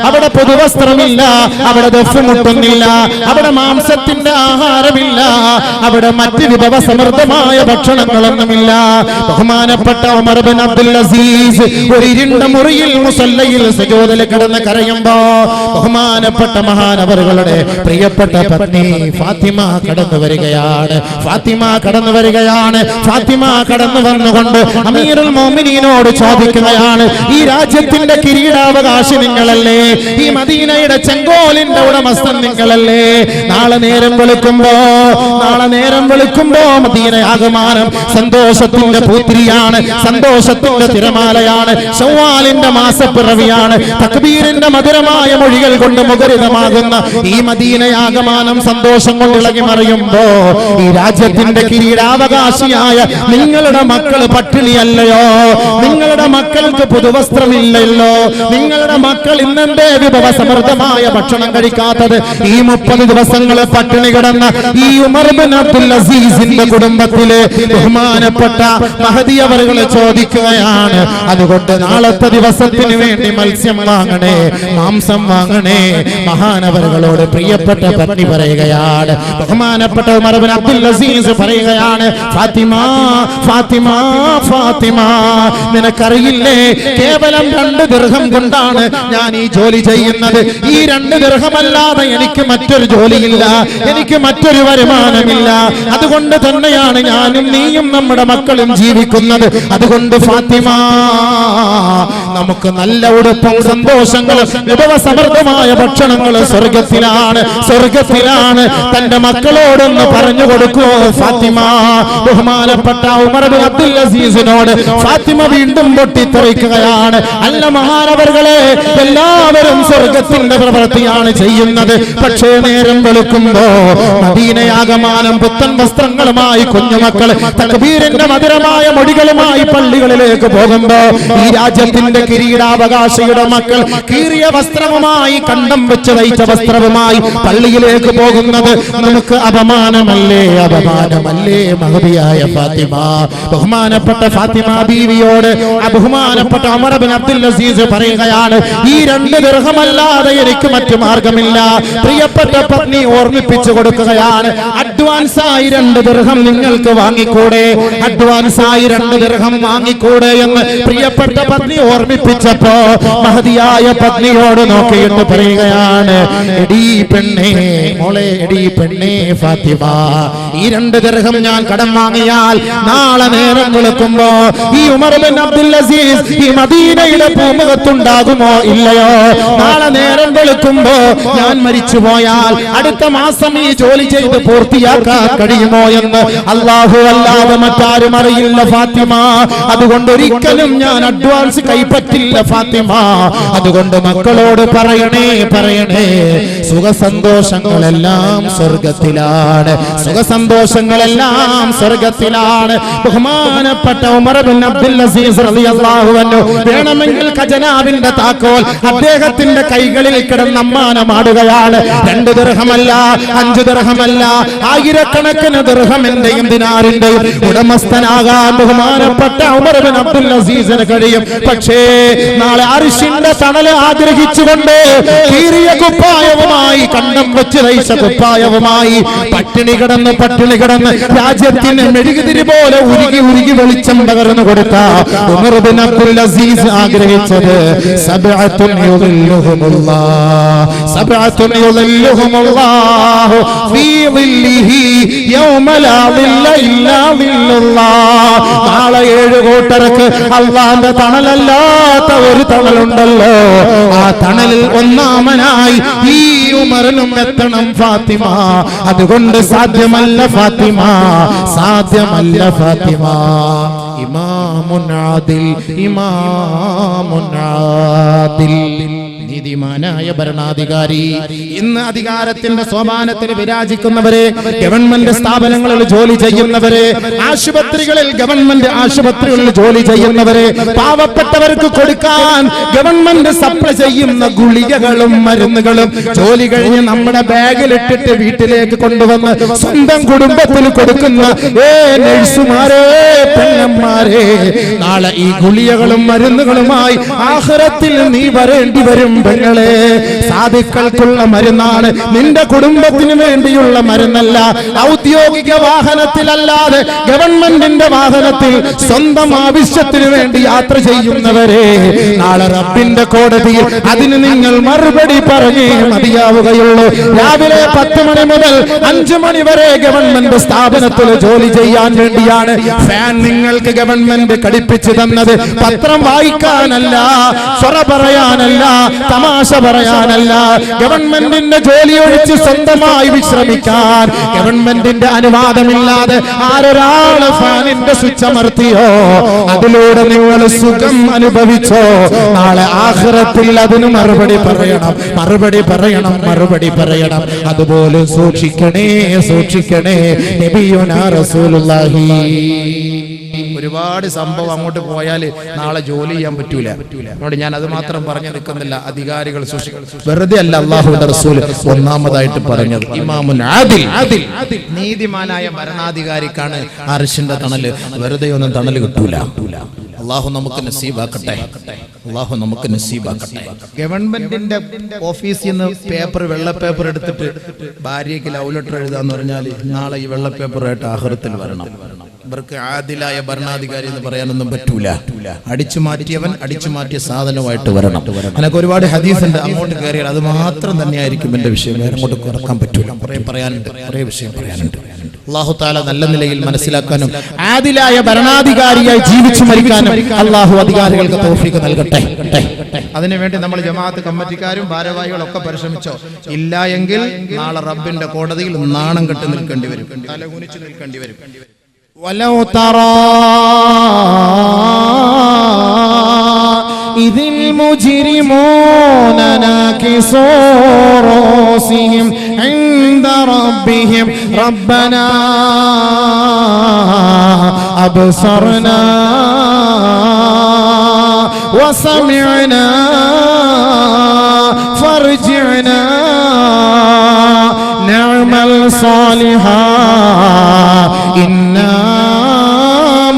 അവിടെ പുതുവസ്ത്രമില്ല, അവിടെ ദഫ് മുട്ടുന്നില്ല, അവിടെ മാംസത്തിന്റെ ആഹാരമില്ല, അവിടെ മറ്റ് വിഭവ സമൃദ്ധമായ ഭക്ഷണങ്ങളൊന്നുമില്ല. ബഹുമാനപ്പെട്ട ഉമർ ബിൻ അബ്ദുൽ അസീസ് ഒരു ഇരുണ്ട മുറിയിൽ മുസല്ലയിൽ സുജൂദിൽ കിടന്ന് കരയുമ്പോ ബഹുമാനപ്പെട്ട മഹാനവറുകളുടെ പ്രിയപ്പെട്ട പത്നി ഫാത്തിമ കടന്നു വരികയാണ്. ഫാത്തിമ കടന്നു വന്നുകൊണ്ട് അമീറുൽ മുഅ്മിനീനോട് ചോദിക്കുകയാണ്, ഈ രാജ്യത്തിന്റെ കിരീടാവകാശി നിങ്ങളല്ലേ? ഈ മദീനയുടെ ചെങ്കോലിന്റെ ഉടമസ്ഥൻ നിങ്ങളല്ലേ? നാളെ നേരം വെളുക്കുമ്പോ മദീന ആകമാനം സന്തോഷത്തിന്റെ പൂത്തിരിയാണ്, സന്തോഷത്തിന്റെ തിരമാലയാണ്, ശവ്വാലിന്റെ മാസപ്പിറവിയാണ്, തക്ബീറിന്റെ മധുരമായ മൊഴികൾ കൊണ്ട് മുഖരിതമാകുന്ന ഈ മദീനയാകമാനം സന്തോഷം കൊണ്ട് ഇളകി മറിയുമ്പോ ഈ രാജ്യത്തിന്റെ കിരീടാവകാശിയായ നിങ്ങളുടെ മക്കൾ പട്ടിണിയല്ലയോ? നിങ്ങളുടെ മക്കൾക്ക് പുതുവസ്ത്രമില്ലല്ലോ? നിങ്ങളുടെ മക്കൾ ഇന്നെന്തേ വിഭവ സമൃദ്ധമായ ഭക്ഷണം കഴിക്കാത്തത്? ഈ 30 ദിവസങ്ങൾ പട്ടിണി കിടന്ന ഈ ഉമർ ബിൻ അബ്ദുൽ അസീസിന്റെ കുടുംബത്തിലെ ബഹുമാനപ്പെട്ട മഹദി അവറുകൾ ചോദിക്കുകയാണ്, അതുകൊണ്ട് നാളത്തെ ദിവസത്തിന് വേണ്ടി മത്സ്യം വാങ്ങണേ, മാംസം വാങ്ങണേ. മഹാനവറുകളോട് പ്രിയപ്പെട്ട പത്നി പറയുകയാണ്, ബഹുമാനപ്പെട്ട ഉമർ ബിൻ അബ്ദുൽ അസീസ് പറയുകയാണ്, ഫാത്തിമ നിനക്കറിയില്ലേ, കേവലം 2 ദിർഹം കൊണ്ടാണ് ഞാൻ ഈ ജോലി ചെയ്യുന്നത്. ഈ 2 ദിർഹമല്ലാതെ എനിക്ക് മറ്റൊരു ജോലിയില്ല, എനിക്ക് മറ്റൊരു വരുമാനമില്ല. അതുകൊണ്ട് തന്നെയാണ് ഞാനും നീയും നമ്മുടെ മക്കളും ജീവിക്കുന്നത്. അതുകൊണ്ട് ഫാത്തിമ, നമുക്ക് നല്ല ഉടുപ്പും സന്തോഷങ്ങളും വിഭവ സമൃദ്ധമായ ഭക്ഷണങ്ങൾ സ്വർഗത്തിലാണ്. തന്റെ മക്കളോടൊന്ന് പറഞ്ഞു കൊടുക്കൂ ഫാത്തിമ. ബഹുമാനപ്പെട്ട ഉമർ ബിൻ അബ്ദുൽ അസീസിനോട് ഫാത്തിമ വീണ്ടും പൊട്ടിത്തെറിക്കുകയാണ്, അല്ല മഹാനവറുകളെ, എല്ലാവരും സ്വർഗത്തിന്റെ പ്രവൃത്തിയാണ് ചെയ്യുന്നത്. പക്ഷേ നേരം വെളുക്കുമ്പോ മദീനയാകമാനം പുത്തൻ വസ്ത്രങ്ങളുമായി കുഞ്ഞുമക്കൾ തക്ബീറിന്റെ മധുരമായ മൊഴികളുമായി പള്ളികളിലേക്ക് പോകുമ്പോ ഈ രാജ്യത്തിന്റെ കിരീടാവകാശിയുടെ മക്കൾ കീറിയ വസ്ത്രവുമായി, കണ്ടം വെച്ച് തയ്ച്ച വസ്ത്രവുമായി പള്ളിയിലേക്ക് പോകുന്നത് നമുക്ക് അപമാനമല്ലേ മഹദിയായ ഫാത്തിമ. ബഹുമാനപ്പെട്ട ഫാത്തിമ ബീവിയോട് ബഹുമാനപ്പെട്ട ഉമർ ബിൻ അബ്ദുൽ അസീസ് പറയുകയാണ്, ഈ 2 ദിർഹമല്ലാതെ എനിക്ക് മറ്റു മാർഗമില്ല. പ്രിയപ്പെട്ട പത്നി ഓർമ്മിപ്പിച്ചു കൊടുക്കുകയാണ്, അഡ്വാൻസായി 2 ദിർഹം നിങ്ങൾക്ക് വാങ്ങിക്കൂടെ? അഡ്വാൻസായി 2 ദിർഹം വാങ്ങിക്കൂടെ എന്ന് പ്രിയപ്പെട്ട പത്നി ഓർമ്മിപ്പിച്ചപ്പോ മഹദിയായ പത്നിയോട് നോക്കിയിട്ട് പറയുകയാണ്, എടീ പെണ്ണേ, മോളെ, എടീ പെണ്ണേ ഫാത്തിമ, ഈ 2 ദിർഹം ഞാൻ കടം വാങ്ങിയാൽ നാളെ നേരം വെളുക്കുമ്പോ ഈ ഉമർ ബിൻ അബ്ദുൽ അസീസ് ഈ മദീനയുടെ പൂമുഖത്തുണ്ടാകുമോ ഇല്ലയോ? നാളെ നേരം വെളുക്കുമ്പോ ഞാൻ മരിച്ചു പോയാൽ അടുത്ത മാസം ഈ ജോലി ചെയ്ത് പൂർത്തിയാക്കാൻ കഴിയുമോ എന്ന് അല്ലാഹു അല്ലാതെ മറ്റാരും അറിയില്ല ഫാത്തിമ. അതുകൊണ്ട് ഒരിക്കലും ഞാൻ അഡ്വാൻസ് കൈപ്പറ്റില്ല ഫാത്തിമ. അതുകൊണ്ട് മക്കളോട് പറയണേ, സുഖസന്തോഷങ്ങളെല്ലാം സ്വർഗത്തിലാണ്. ബഹുമാനപ്പെട്ട ഉമർ ബിൻ അബ്ദുൽ അസീസ് റളിയല്ലാഹു അൻഹു വേണമെങ്കിൽ ഖജനാവിന്റെ താക്കോൽ അദ്ദേഹത്തിന്റെ കൈകളിൽ കിടന്ന് അമ്മാനമാടുകയാണ്. 2 ദിർഹമല്ല, 5 ദിർഹമല്ല, ആയിരക്കണക്കിന് ദിർഹമിന്റെയും ദിനാറിന്റെയും ഉടമസ്ഥനാകാൻ ബഹുമാനപ്പെട്ട ഉമർ ബിൻ അബ്ദുൽ അസീസിന് കഴിയും. പക്ഷേ നാളെ അർശിന്റെ തണൽ ആഗ്രഹിച്ചുകൊണ്ട് കീറിയ കുപ്പായവുമായി, കണ്ടം വെച്ച് തയ്ച്ച കുപ്പായവുമായി പട്ടിണി കിടന്ന് രാജ്യത്തിന് മെഴുകുതിരി പോലെ ഉരുകി വെളിച്ചം പകർന്നു കൊടുത്ത ഉമർ ബിൻ അബ്ദുൽ അസീസ് ആഗ്രഹിച്ചത് സബ്അത്തുൻ യുളില്ലുഹുമുല്ലാഹു ഫീ ളില്ലിഹി യൗമ ലാ ളില്ല ഇല്ലാ ളില്ലുല്ലാഹ്. നാളെ 7 കൂട്ടർക്ക് അല്ലാഹുവിന്റെ തണലല്ലാത്ത ഒരു തണലുണ്ടല്ലോ, ആ തണലിൽ ഒന്നാമനായി ഈ ഉമറിനും എത്തണം ഫാത്തിമ. അതുകൊണ്ട് സാധ്യമല്ല ഫാത്തിമ. ഇമാമുൻ ആദിൽ, നീതിമാനായ ഭരണാധികാരി. ഇന്ന് അധികാരത്തിന്റെ സോപാനത്തിന് വിരാജിക്കുന്നവരെ, ഗവൺമെന്റ് സ്ഥാപനങ്ങളിൽ ജോലി ചെയ്യുന്നവരെ, ഗവൺമെന്റ് ആശുപത്രികളിൽ ജോലി ചെയ്യുന്നവരെ, പാവപ്പെട്ടവർക്ക് കൊടുക്കാൻ ഗവൺമെന്റ് സപ്ലൈ ചെയ്യുന്ന ഗുളികകളും മരുന്നുകളും ജോലി കഴിഞ്ഞ് നമ്മുടെ ബാഗിലിട്ടിട്ട് വീട്ടിലേക്ക് കൊണ്ടുവന്ന് സ്വന്തം കുടുംബത്തിൽ കൊടുക്കുന്ന നഴ്സുമാരെ, പെണ്ണന്മാരെ, നാളെ ഈ ഗുളികകളും മരുന്നുകളുമായി ആഖിറത്തിൽ നീ വരേണ്ടി വരും പെങ്ങളെ. പെങ്ങളെ, സാധുക്കൾക്കുള്ള മരുന്നാണ്, നിന്റെ കുടുംബത്തിന് വേണ്ടിയുള്ള മരുന്നല്ല. ഔദ്യോഗിക വാഹനത്തിലല്ലാതെ ഗവൺമെന്റിന്റെ വാഹനത്തിൽ സ്വന്തം ആവശ്യത്തിന് വേണ്ടി യാത്ര ചെയ്യുന്നവരെ നാളെ റബ്ബിന്റെ കോടതിയിൽ അതിന് നിങ്ങൾ മറുപടി പറഞ്ഞേ മതിയാവുകയുള്ളൂ. രാവിലെ 10 മണി മുതൽ 5 മണി വരെ ഗവൺമെന്റ് സ്ഥാപനത്തിൽ ജോലി ചെയ്യാൻ വേണ്ടിയാണ് ഫാൻ നിങ്ങൾക്ക് ഗവൺമെന്റ് ഘടിപ്പിച്ചു തന്നത്. പത്രം വായിക്കാനല്ല, സ്വറ പറയാനല്ല, തമാശ പറയാനല്ല. ഗവൺമെന്റിന്റെ ജോലി ഒഴിച്ച് സ്വന്തമായി വിശ്രമിക്കാൻ ഗവൺമെന്റിന്റെ അനുവാദമില്ലാതെ ആരൊരാള് ഫാനിന്റെ സ്വിച്ച് അമർത്തിയോ അതിലൂടെ നിങ്ങൾ സുഖം അനുഭവിച്ചോ, നാളെ ആഖിറത്തിൽ അതിന് മറുപടി പറയണം, മറുപടി പറയണം, മറുപടി പറയണം. അതുപോലെ സൂക്ഷിക്കണേ, സൂക്ഷിക്കണേ. നബിയുനാ റസൂലുള്ളാഹി. ഒരുപാട് സംഭവം അങ്ങോട്ട് പോയാൽ നാളെ ജോലി ചെയ്യാൻ പറ്റൂല. അതുകൊണ്ട് ഞാൻ അത് മാത്രം പറഞ്ഞു നിൽക്കുന്നില്ല. അധികാരികൾ വെറുതെ അല്ല അല്ലാഹുവിന്റെ റസൂൽ ഒന്നാമതായിട്ട് പറഞ്ഞത്. ഇമാമുൻ ആദിൽ, നീതിമാനായ ഭരണാധികാരിക്കാണ് അർശിന്റെ തണല്. വെറുതെ ഒന്നും തണല് കിട്ടൂല. അല്ലാഹു നമുക്ക് നസീബാക്കട്ടെ, അല്ലാഹു നമുക്ക് നസീബാക്കട്ടെ. ഗവൺമെന്റിന്റെ ഓഫീസിൽ നിന്ന് പേപ്പർ, വെള്ള പേപ്പർ എടുത്തിട്ട് ഭാര്യയ്ക്ക് ലവ് ലെറ്റർ എഴുതാന്ന് പറഞ്ഞാൽ നാളെ ഈ വെള്ള പേപ്പറായിട്ട് ആഖിറത്തിൽ വരണം. ഇവർക്ക് ആദിലായ ഭരണാധികാരി എന്ന് പറയാനൊന്നും പറ്റൂല. അടിച്ചു മാറ്റിയവൻ അടിച്ചു മാറ്റിയ സാധനമായിട്ട് വരണം. എനിക്ക് ഒരുപാട് ഹദീസ് ഉണ്ട്, അങ്ങോട്ട് കയറിയാൽ അത് മാത്രം തന്നെയായിരിക്കും എന്റെ വിഷയം. വേറെ അങ്ങോട്ട് കുറക്കാൻ പറ്റൂല. കുറെ പറയാനുണ്ട്, കുറെ വിഷയം പറയാനുണ്ട്. അല്ലാഹു തആല നല്ല നിലയിൽ മനസ്സിലാക്കാനും ആദിലായ ഭരണാധികാരിയായി ജീവിച്ചു മരിക്കാനും അല്ലാഹു അധികാരികൾക്ക് തൗഫീഖ് നൽകട്ടെ. അതിനുവേണ്ടി നമ്മൾ ജമാഅത്ത് കമ്മിറ്റിക്കാരും ഭാരവാഹികളൊക്കെ പരിശ്രമിച്ചോ. ഇല്ല എങ്കിൽ നാളെ റബ്ബിന്റെ കോടതിയിൽ നാണം കെട്ടി നിൽക്കേണ്ടി വരും, തലകുനിച്ച് നിൽക്കേണ്ടി വരും. വലൗ തറാ ഇദിൽ മുജ്രിമൂന നാകിസൂ റൂസിഹിം ഇൻദ റബ്ബിഹിം റബ്ബനാ അബ്സർനാ വസമിഅനാ ഫർജിഅനാ നഅമൽ സാലിഹാ ഇന്നാ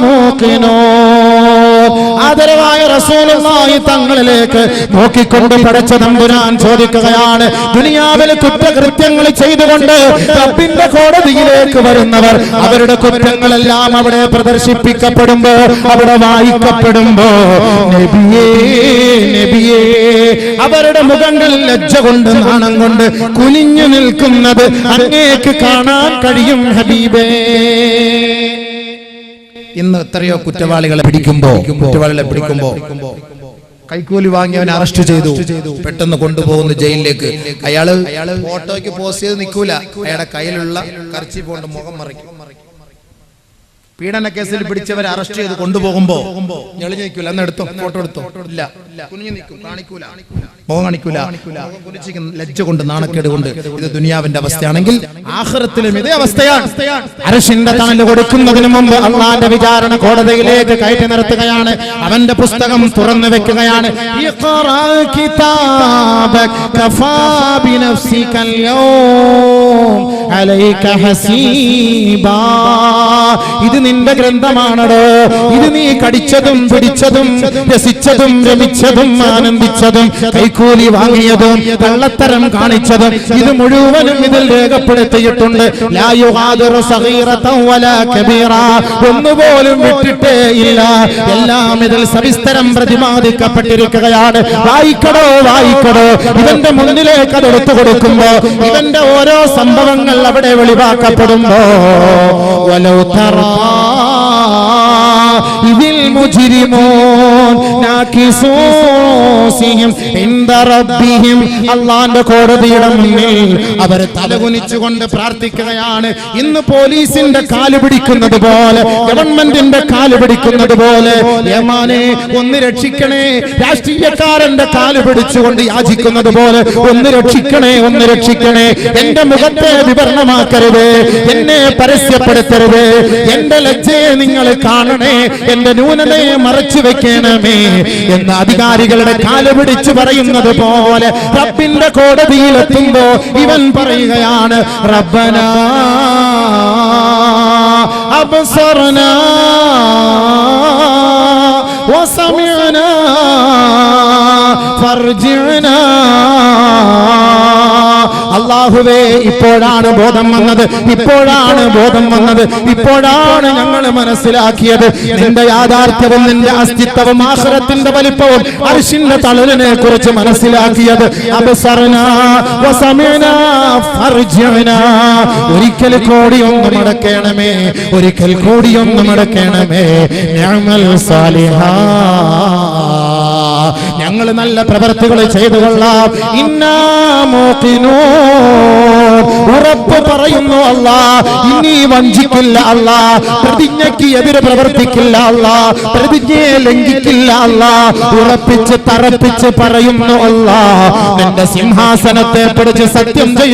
മൂഖിനൂൻ. ആദരവായ റസൂലുള്ളാഹി തങ്ങളിലേക്ക് നോക്കിക്കൊണ്ട് പടച്ച തമ്പുരാൻ ചോദിക്കുകയാണ്, ദുനിയാവിൽ കുറ്റകൃത്യങ്ങൾ ചെയ്തുകൊണ്ട് റബ്ബിന്റെ കോടതിയിലേക്ക് വരുന്നവർ അവരുടെ കുറ്റങ്ങളെല്ലാം അവിടെ പ്രദർശിപ്പിക്കപ്പെടുമ്പോ, അവിടെ വായിക്കപ്പെടുമ്പോ, നബിയേ നബിയേ അവരുടെ മുഖങ്ങൾ ലജ്ജ കൊണ്ട് നാണം കൊണ്ട് കുനിഞ്ഞു നിൽക്കുന്നത് അങ്ങേക്ക് കാണാൻ കഴിയും ഹബീബേ. ഇന്ന് എത്രയോ കുറ്റവാളികളെ പിടിക്കുമ്പോ കൈക്കൂലി വാങ്ങിയവനെ അറസ്റ്റ് ചെയ്തു, പെട്ടെന്ന് കൊണ്ടുപോകുന്നു ജയിലിലേക്ക്. അയാള് ഫോട്ടോയ്ക്ക് പോസ്റ്റ് ചെയ്ത് നിൽക്കൂല, അയാളുടെ കയ്യിലുള്ള കർച്ചീഫ് കൊണ്ട് മുഖം മറയ്ക്കും. പീഡന കേസിൽ പിടിച്ചവരെ അറസ്റ്റ് ചെയ്ത് കൊണ്ടുപോകുമ്പോ ഞെളിഞ്ഞു നിൽക്കൂല. അന്ന് എടുത്തോ, ഫോട്ടോ എടുത്തോ, ഇല്ല, കുനിഞ്ഞു നിൽക്കും, കാണിക്കൂല, മുഖം കാണിക്കൂല, ലജ്ജ കൊണ്ട് നാണക്കേട് കൊണ്ട്. ഇത് ദുനിയാവിന്റെ അവസ്ഥയാണെങ്കിൽ ആഖിറത്തിലും ഇതേ അവസ്ഥയാണ്. അർശിന്റെ തണല് കൊടുക്കുന്നതിന് മുമ്പ് അള്ളാന്റെ വിചാരണ കോടതിയിലേക്ക് കയറ്റി നിർത്തുകയാണ്. അവന്റെ പുസ്തകം തുറന്നു വെക്കുകയാണ്. ഇത് നിന്റെ ഗ്രന്ഥമാണോ? ഇത് നീ കടിച്ചതും പിടിച്ചതും രസിച്ചതും രമിച്ചതും ആനന്ദിച്ചതും കൈക്കൂലി വാങ്ങിയതും കള്ളത്തരം കാണിച്ചതും ഇത് മുഴുവനും ഇതിൽ രേഖപ്പെടുത്തിയിട്ടുണ്ട്. ലാ യുഗാദിറു സഗീറതൻ വലാ കബീറ, ഒന്നുപോലും വിട്ടിട്ടേ ഇല്ല. എല്ലാം ഇതിൽ സവിസ്തരം പ്രതിപാദിക്കപ്പെട്ടിരിക്കുകയാണ്. വായിക്കടോ വായിക്കടോ. ഇവന്റെ മുന്നിലേക്ക് അത് എടുത്തു കൊടുക്കുമ്പോ ഇവന്റെ ഓരോ സംഭവങ്ങൾ അവിടെ വെളിവാക്കപ്പെടുമ്പോ വലൗ തറാ ഇതിൽ മുജ്രിമൂൻ നാകിസൂ റൂസിഹിം ഇൻദ റബ്ബിഹിം, അല്ലാഹുവിന്റെ കോടതിയുടെ മുന്നിൽ അവർ തലകുനിച്ചുകൊണ്ട് പ്രാർത്ഥിക്കുകയാണ്. ഇന്ന് പോലീസിന്റെ കാല് പിടിക്കുന്നത് പോലെ, ഗവൺമെന്റിന്റെ കാല് പിടിക്കുന്നത് പോലെ, യമാനെ ഒന്ന് രക്ഷിക്കണേ, രാഷ്ട്രീയക്കാരന്റെ കാല് പിടിച്ചുകൊണ്ട് യാചിക്കുന്നത് പോലെ ഒന്ന് രക്ഷിക്കണേ, ഒന്ന് രക്ഷിക്കണേ. എന്റെ മുഖത്തെ വിവരണമാക്കരുത്, എന്നെ പരസ്യപ്പെടുത്തരുത്, എന്റെ ലജ്ജയെ നിങ്ങൾ കാണണേ, എന്റെ ന്യൂനതയെ മറച്ചു വെക്കണമേ എന്ന് അധികാരികളുടെ കാല് പിടിച്ചു പറയുന്നത് പോലെ റബ്ബിന്റെ കോടതിയിലെത്തുമ്പോ ഇവൻ പറയുകയാണ്, റബ്ബനാ അബ്സർനാ വസമിഅനാ ഫർജിഅനാ അല്ലാഹുവേ ഇപ്പോഴാണ് ബോധം വന്നത്, ഇപ്പോഴാണ് ബോധം വന്നത്, ഇപ്പോഴാണ് ഞങ്ങൾ മനസ്സിലാക്കിയത് നിന്റെ യാഥാർത്ഥ്യവും നിന്റെ അസ്തിത്വവും ആഖിറത്തിന്റെ വലിപ്പവും അർശിന്റെ തളലിനെ കുറിച്ച് മനസ്സിലാക്കിയത്. അബ്സറനാ വസമിഅനാ ഫർജിഅനാ ഒരിക്കൽ കൂടി ഒന്ന് മടക്കണമേ, ഒരിക്കൽ കൂടി ഒന്ന് മടക്കണമേ. നിഅമൽ സാലിഹാ ഞങ്ങൾ നല്ല പ്രവൃത്തികൾ ചെയ്തു കൊള്ളാം. ഇന്നാ മൂഖിനൂൻ ഉറപ്പ് പറയുന്നു അല്ലാഹ്, ഇനി വഞ്ചിക്കില്ല അല്ലാഹ്, പ്രതിജ്ഞയ്ക്ക് എതിരെ പ്രവർത്തിക്കില്ല അല്ലാഹ്, പ്രതിജ്ഞയെ ലംഘിക്കില്ല അല്ലാഹ്, ഉറപ്പിച്ച് തറപ്പിച്ച് പറയുന്നു അല്ലാഹ്. നിന്റെ സിംഹാസനത്തെ പിടിച്ച് സത്യം